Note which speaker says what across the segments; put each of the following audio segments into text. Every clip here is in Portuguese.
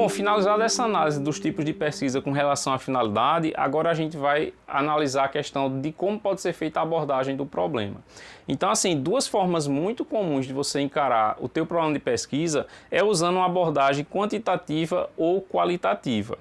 Speaker 1: Bom, finalizada essa análise dos tipos de pesquisa com relação à finalidade, agora a gente vai analisar a questão de como pode ser feita a abordagem do problema. Então, assim, duas formas muito comuns de você encarar o teu problema de pesquisa é usando uma abordagem quantitativa ou qualitativa.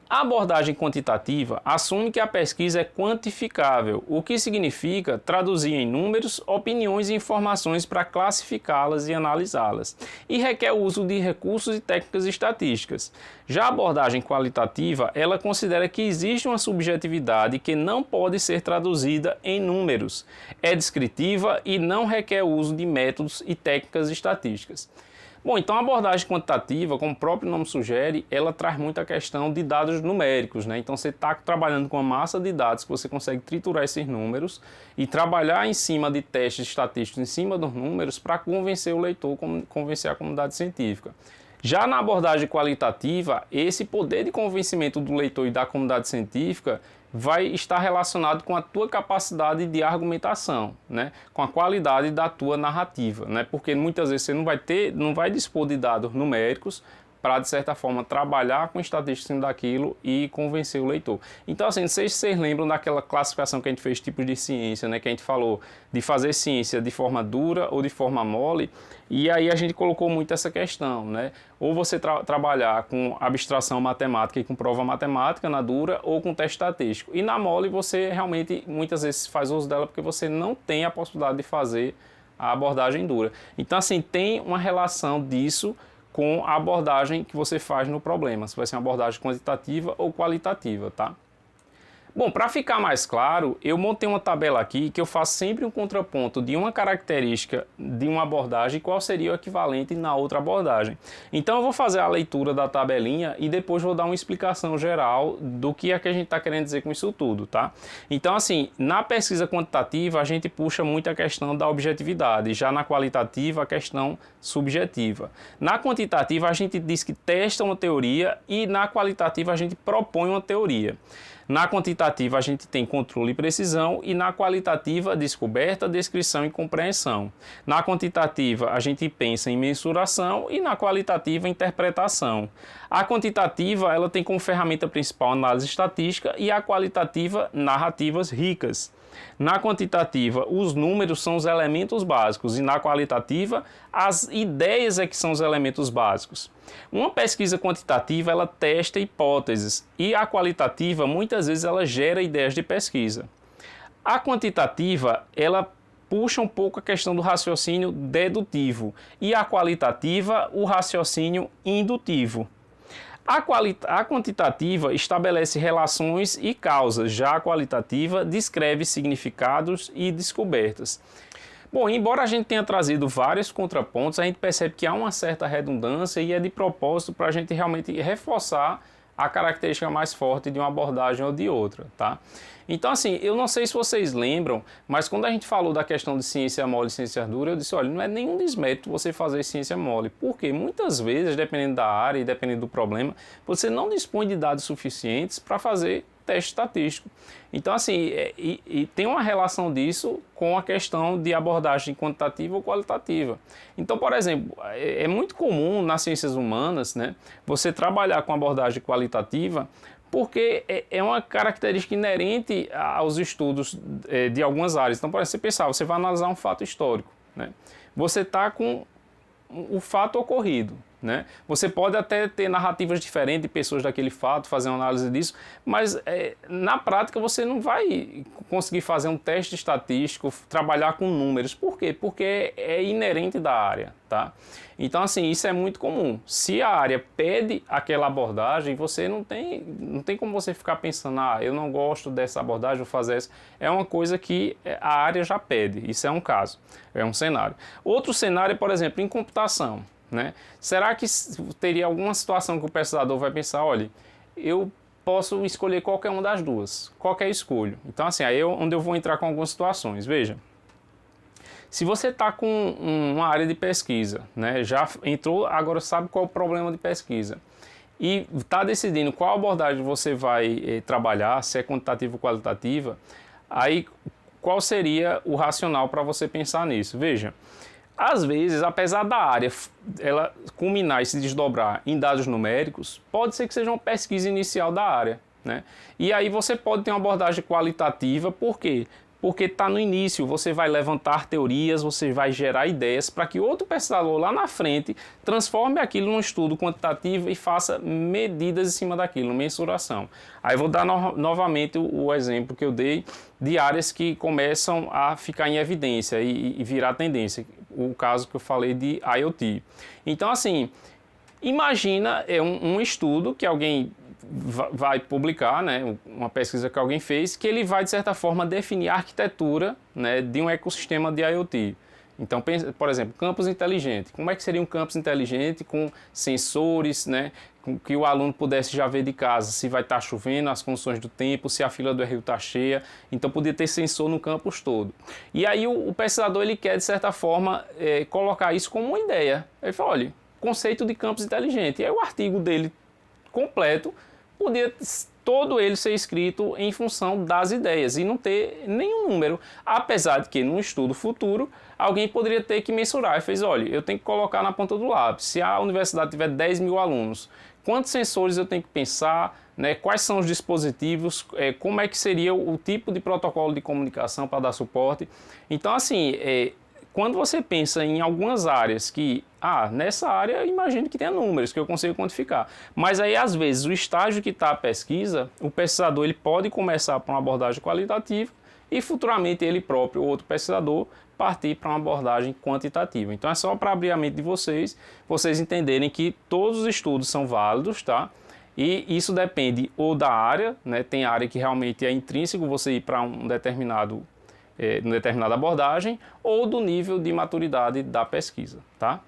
Speaker 1: A abordagem quantitativa assume que a pesquisa é quantificável, o que significa traduzir em números, opiniões e informações para classificá-las e analisá-las, e requer o uso de recursos e técnicas estatísticas. Já a abordagem qualitativa, ela considera que existe uma subjetividade que não pode ser traduzida em números, é descritiva e não requer o uso de métodos e técnicas estatísticas. Bom, então a abordagem quantitativa, como o próprio nome sugere, ela traz muita questão de dados numéricos, né? Então você está trabalhando com uma massa de dados que você consegue triturar esses números e trabalhar em cima de testes estatísticos, em cima dos números, para convencer o leitor, convencer a comunidade científica. Já na abordagem qualitativa, esse poder de convencimento do leitor e da comunidade científica vai estar relacionado com a tua capacidade de argumentação, né? Com a qualidade da tua narrativa, né? Porque muitas vezes você não vai dispor de dados numéricos para, de certa forma, trabalhar com estatísticas daquilo e convencer o leitor. Então, assim, não sei se vocês lembram daquela classificação que a gente fez, tipos de ciência, né? Que a gente falou de fazer ciência de forma dura ou de forma mole, e aí a gente colocou muito essa questão, né? Ou você trabalhar com abstração matemática e com prova matemática na dura, ou com teste estatístico. E na mole você realmente, muitas vezes, faz uso dela porque você não tem a possibilidade de fazer a abordagem dura. Então, assim, tem uma relação disso com a abordagem que você faz no problema, se vai ser uma abordagem quantitativa ou qualitativa, tá? Bom, para ficar mais claro, eu montei uma tabela aqui que eu faço sempre um contraponto de uma característica de uma abordagem e qual seria o equivalente na outra abordagem. Então eu vou fazer a leitura da tabelinha e depois vou dar uma explicação geral do que é que a gente está querendo dizer com isso tudo, tá? Então, assim, na pesquisa quantitativa a gente puxa muito a questão da objetividade, já na qualitativa a questão subjetiva. Na quantitativa a gente diz que testa uma teoria e na qualitativa a gente propõe uma teoria. Na quantitativa a gente tem controle e precisão e na qualitativa descoberta, descrição e compreensão. Na quantitativa a gente pensa em mensuração e na qualitativa interpretação. A quantitativa ela tem como ferramenta principal análise estatística e a qualitativa narrativas ricas. Na quantitativa, os números são os elementos básicos e na qualitativa, as ideias é que são os elementos básicos. Uma pesquisa quantitativa, ela testa hipóteses e a qualitativa, muitas vezes, ela gera ideias de pesquisa. A quantitativa, ela puxa um pouco a questão do raciocínio dedutivo e a qualitativa, o raciocínio indutivo. A quantitativa estabelece relações e causas, já a qualitativa descreve significados e descobertas. Bom, embora a gente tenha trazido vários contrapontos, a gente percebe que há uma certa redundância e é de propósito para a gente realmente reforçar a característica mais forte de uma abordagem ou de outra, tá? Então, assim, eu não sei se vocês lembram, mas quando a gente falou da questão de ciência mole e ciência dura, eu disse, olha, não é nenhum desmérito você fazer ciência mole, porque muitas vezes, dependendo da área e dependendo do problema, você não dispõe de dados suficientes para fazer teste estatístico. Então, assim, tem uma relação disso com a questão de abordagem quantitativa ou qualitativa. Então, por exemplo, é muito comum nas ciências humanas, né, você trabalhar com abordagem qualitativa porque é uma característica inerente aos estudos de algumas áreas. Então, por exemplo, você pensar, você vai analisar um fato histórico, né? Você está com o fato ocorrido, né? Você pode até ter narrativas diferentes de pessoas daquele fato, fazer uma análise disso, mas na prática você não vai conseguir fazer um teste estatístico, trabalhar com números. Por quê? Porque é inerente da área, tá? Então, assim, isso é muito comum. Se a área pede aquela abordagem, você não tem como você ficar pensando, eu não gosto dessa abordagem, vou fazer essa. É uma coisa que a área já pede. Isso é um caso, é um cenário. Outro cenário é, por exemplo, em computação, né? Será que teria alguma situação que o pesquisador vai pensar, olha, eu posso escolher qualquer uma das duas, qualquer escolho. Então, assim, aí é onde eu vou entrar com algumas situações. Veja, se você está com uma área de pesquisa, né, já entrou, agora sabe qual é o problema de pesquisa, e está decidindo qual abordagem você vai trabalhar, se é quantitativa ou qualitativa, aí qual seria o racional para você pensar nisso? Veja, Às vezes, apesar da área ela culminar e se desdobrar em dados numéricos, pode ser que seja uma pesquisa inicial da área, né? E aí você pode ter uma abordagem qualitativa, por quê? Porque está no início, você vai levantar teorias, você vai gerar ideias para que outro pesquisador lá na frente transforme aquilo num estudo quantitativo e faça medidas em cima daquilo, mensuração. Aí vou dar novamente o exemplo que eu dei de áreas que começam a ficar em evidência e virar tendência. O caso que eu falei de IoT. Então, assim, imagina um estudo que alguém vai publicar, né, uma pesquisa que alguém fez, que ele vai, de certa forma, definir a arquitetura, né, de um ecossistema de IoT. Então, por exemplo, campus inteligente. Como é que seria um campus inteligente com sensores, né, com que o aluno pudesse já ver de casa se vai estar chovendo, as condições do tempo, se a fila do rio está cheia. Então, podia ter sensor no campus todo. E aí o pesquisador ele quer, de certa forma, colocar isso como uma ideia. Ele fala, olha, conceito de campus inteligente. E aí o artigo dele completo podia todo ele ser escrito em função das ideias e não ter nenhum número, apesar de que num estudo futuro alguém poderia ter que mensurar e fez, olha, eu tenho que colocar na ponta do lápis, se a universidade tiver 10 mil alunos, quantos sensores eu tenho que pensar, né, quais são os dispositivos, como é que seria o tipo de protocolo de comunicação para dar suporte. Então, assim, quando você pensa em algumas áreas que, nessa área eu imagino que tenha números que eu consigo quantificar, mas aí às vezes o estágio que está a pesquisa, o pesquisador ele pode começar por uma abordagem qualitativa e futuramente ele próprio, outro pesquisador, partir para uma abordagem quantitativa. Então é só para abrir a mente de vocês entenderem que todos os estudos são válidos, tá? E isso depende ou da área, né? Tem área que realmente é intrínseco você ir para uma determinada abordagem ou do nível de maturidade da pesquisa, tá?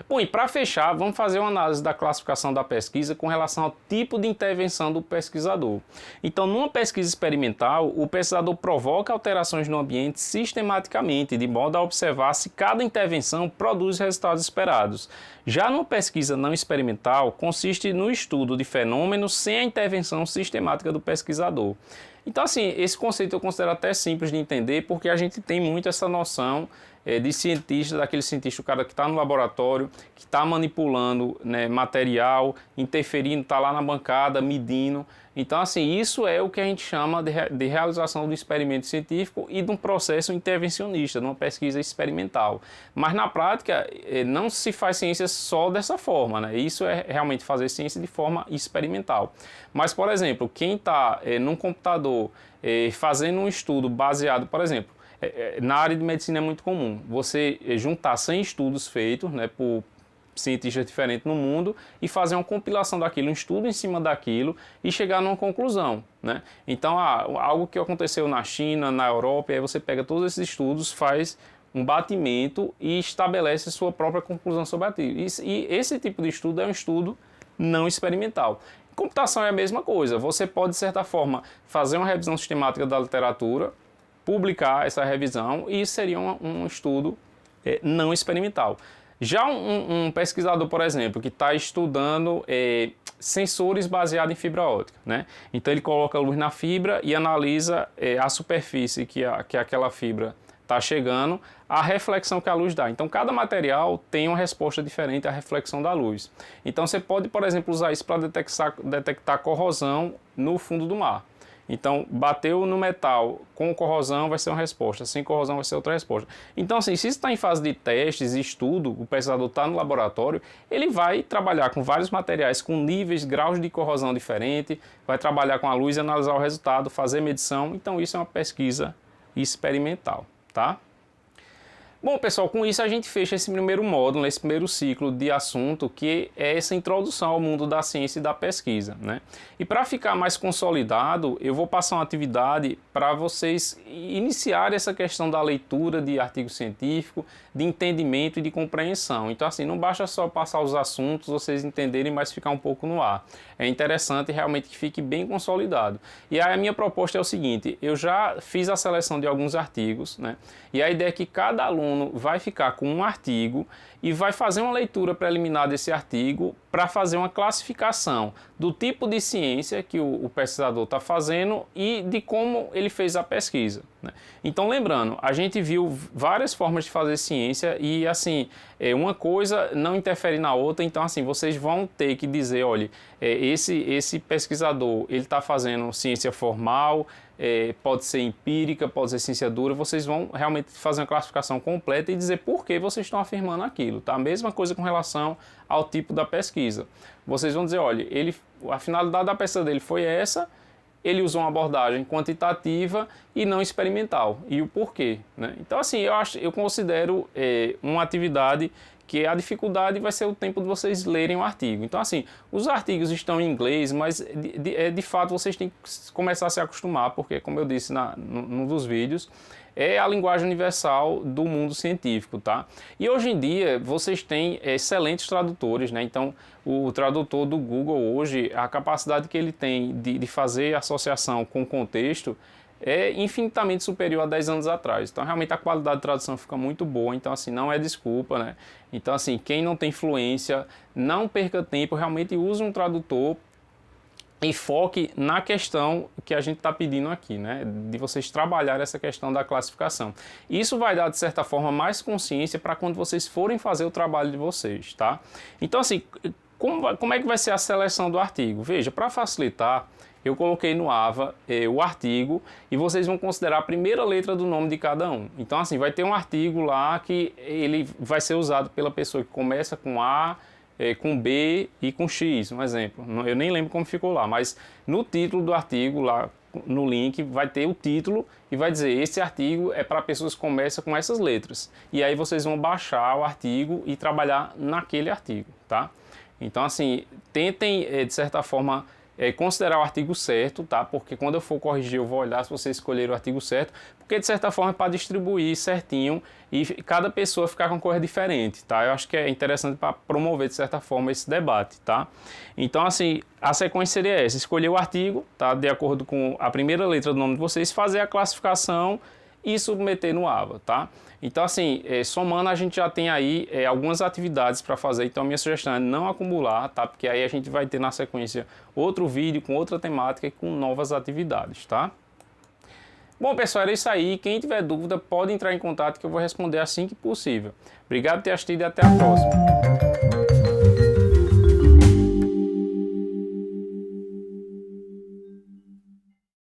Speaker 1: Bom, e para fechar, vamos fazer uma análise da classificação da pesquisa com relação ao tipo de intervenção do pesquisador. Então, numa pesquisa experimental, o pesquisador provoca alterações no ambiente sistematicamente, de modo a observar se cada intervenção produz os resultados esperados. Já numa pesquisa não experimental, consiste no estudo de fenômenos sem a intervenção sistemática do pesquisador. Então, assim, esse conceito eu considero até simples de entender, porque a gente tem muito essa noção de cientista, daquele cientista, o cara que está no laboratório, que está manipulando, né, material, interferindo, está lá na bancada, medindo. Então, assim, isso é o que a gente chama de realização do experimento científico e de um processo intervencionista, de uma pesquisa experimental. Mas, na prática, não se faz ciência só dessa forma, né? Isso é realmente fazer ciência de forma experimental. Mas, por exemplo, quem está num computador fazendo um estudo baseado, por exemplo, na área de medicina é muito comum você juntar 100 estudos feitos, né, por cientistas diferentes no mundo e fazer uma compilação daquilo, um estudo em cima daquilo e chegar numa conclusão, né? Então, algo que aconteceu na China, na Europa, e aí você pega todos esses estudos, faz um batimento e estabelece sua própria conclusão sobre aquilo. E esse tipo de estudo é um estudo não experimental. Computação é a mesma coisa. Você pode, de certa forma, fazer uma revisão sistemática da literatura, publicar essa revisão e isso seria um estudo não experimental. Já um pesquisador, por exemplo, que está estudando sensores baseados em fibra óptica, né? Então ele coloca luz na fibra e analisa a superfície que aquela fibra está chegando, a reflexão que a luz dá. Então cada material tem uma resposta diferente à reflexão da luz. Então você pode, por exemplo, usar isso para detectar corrosão no fundo do mar. Então, bateu no metal com corrosão vai ser uma resposta, sem corrosão vai ser outra resposta. Então, assim, se está em fase de testes e estudo, o pesquisador está no laboratório, ele vai trabalhar com vários materiais com níveis, graus de corrosão diferentes, vai trabalhar com a luz e analisar o resultado, fazer medição. Então, isso é uma pesquisa experimental, tá? Bom, pessoal, com isso a gente fecha esse primeiro módulo, esse primeiro ciclo de assunto, que é essa introdução ao mundo da ciência e da pesquisa, né? E para ficar mais consolidado, eu vou passar uma atividade para vocês iniciarem essa questão da leitura de artigo científico, de entendimento e de compreensão. Então, assim, não basta só passar os assuntos, vocês entenderem, mas ficar um pouco no ar. É interessante realmente que fique bem consolidado. E aí a minha proposta é o seguinte, eu já fiz a seleção de alguns artigos, né? E a ideia é que cada aluno aluno vai ficar com um artigo e vai fazer uma leitura preliminar desse artigo para fazer uma classificação do tipo de ciência que o pesquisador está fazendo e de como ele fez a pesquisa, né? Então, lembrando, a gente viu várias formas de fazer ciência e, assim, uma coisa não interfere na outra. Então, assim, vocês vão ter que dizer, olha, esse pesquisador, ele está fazendo ciência formal, pode ser empírica, pode ser ciência dura. Vocês vão realmente fazer uma classificação completa e dizer por que vocês estão afirmando aquilo, tá? A mesma coisa com relação ao tipo da pesquisa. Vocês vão dizer, olha, a finalidade da pesquisa dele foi essa, ele usou uma abordagem quantitativa e não experimental. E o porquê, né? Então, assim, eu considero uma atividade que a dificuldade vai ser o tempo de vocês lerem o artigo. Então, assim, os artigos estão em inglês, mas de fato vocês têm que começar a se acostumar, porque, como eu disse num dos vídeos, é a linguagem universal do mundo científico, tá? E hoje em dia vocês têm excelentes tradutores, né? Então, o tradutor do Google hoje, a capacidade que ele tem de fazer associação com o contexto é infinitamente superior a 10 anos atrás. Então, realmente a qualidade de tradução fica muito boa. Então, assim, não é desculpa, né? Então, assim, quem não tem fluência, não perca tempo, realmente use um tradutor e foque na questão que a gente está pedindo aqui, né? De vocês trabalhar essa questão da classificação. Isso vai dar, de certa forma, mais consciência para quando vocês forem fazer o trabalho de vocês, tá? Então, assim, como é que vai ser a seleção do artigo? Veja, para facilitar, eu coloquei no AVA o artigo e vocês vão considerar a primeira letra do nome de cada um. Então, assim, vai ter um artigo lá que ele vai ser usado pela pessoa que começa com A, com B e com X, um exemplo. Eu nem lembro como ficou lá, mas no título do artigo, lá no link, vai ter o título e vai dizer esse artigo é para pessoas que começam com essas letras. E aí vocês vão baixar o artigo e trabalhar naquele artigo, tá? Então, assim, tentem, de certa forma, considerar o artigo certo, tá? Porque quando eu for corrigir, eu vou olhar se vocês escolheram o artigo certo, porque de certa forma é para distribuir certinho e cada pessoa ficar com coisa diferente, tá? Eu acho que é interessante para promover de certa forma esse debate, tá? Então, assim, a sequência seria essa: escolher o artigo, tá? De acordo com a primeira letra do nome de vocês, fazer a classificação e submeter no AVA, tá? Então, assim, somando, a gente já tem aí algumas atividades para fazer. Então, a minha sugestão é não acumular, tá? Porque aí a gente vai ter na sequência outro vídeo com outra temática e com novas atividades, tá? Bom, pessoal, era isso aí. Quem tiver dúvida pode entrar em contato que eu vou responder assim que possível. Obrigado por ter assistido e até a próxima.